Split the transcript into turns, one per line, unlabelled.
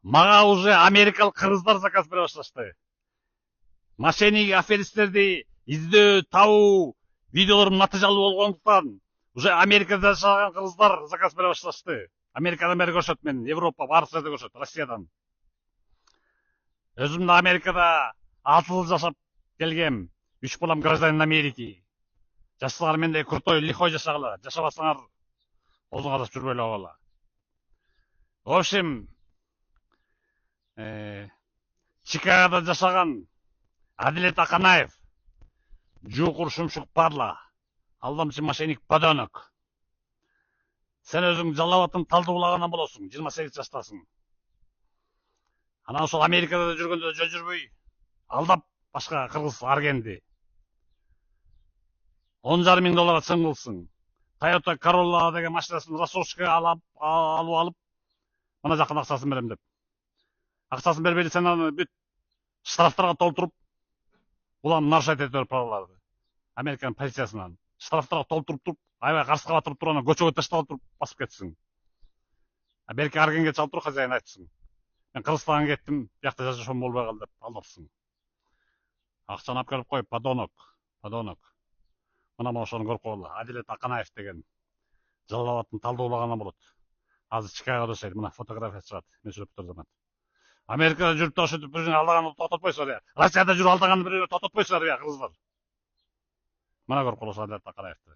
Мага уже америкалык кыргыздар заказ бере башташты. Мошенник аферисттерди издөө, табуу видеолорум натыйжалуу болгондуктан уже Америкада жашаган кыргыздар заказ бере башташты. Америкадан бери көрүшөт мен, Европа баардык жерде көрүшөт, Россиядан. Өзүм да Америкада 6 жыл жашап келгем. 3 балам гражданин Америки. Жашасаңар мендей крутой, лихой жашагыла. Жашабасаңар колуңа да жүрбөй эле койгула. В общем, Чикагода жашаган Адилет Аканаев, жуукур шумшук парла, алдамчы мошенник подонок. Сен өзүң жалап атын талдуулагандан болосуң, 28 жаштасың. Анан ошол Америкада жүргөндө жол жүрбөй, алдап башка кыргыз аргенди. 10,5 миң долларга чың кылсың. Toyota Corolla деген машинасын рассрочкага алып, мына жакын акчасын берем деп. Акчасын бербейли, сен аны бүт штрафтарга толтуруп, улам нарушать этип праваларды. Американын полициясынан штрафтарга толтуруп туруп, аябай каршыга батырып туруп, анан көчөгө таштап туруп басып кетсиң. Берки аргенге чалып туруп хозяин айтсың. Мен Кыргызстанга кеттим, биякта жашашым болбой калды деп алдапсың. Акчаны алып келип кой, подонок. Мына ошону көрүп койгула. Адилет Аканаев деген жалап атын талдуулагандан болот. Азыр Чикагода жашайт, мына фотография чыгат, мен сүрөп турдум. Америкада жүрүп да ошентип бирөөнү алдаган токтотпойсуңар я. Россияда жүрүп алдаган бирөөнү токтотпойсуңар я, кыргыздар. Мына көрүп коесуңар Адилет Аканаевди.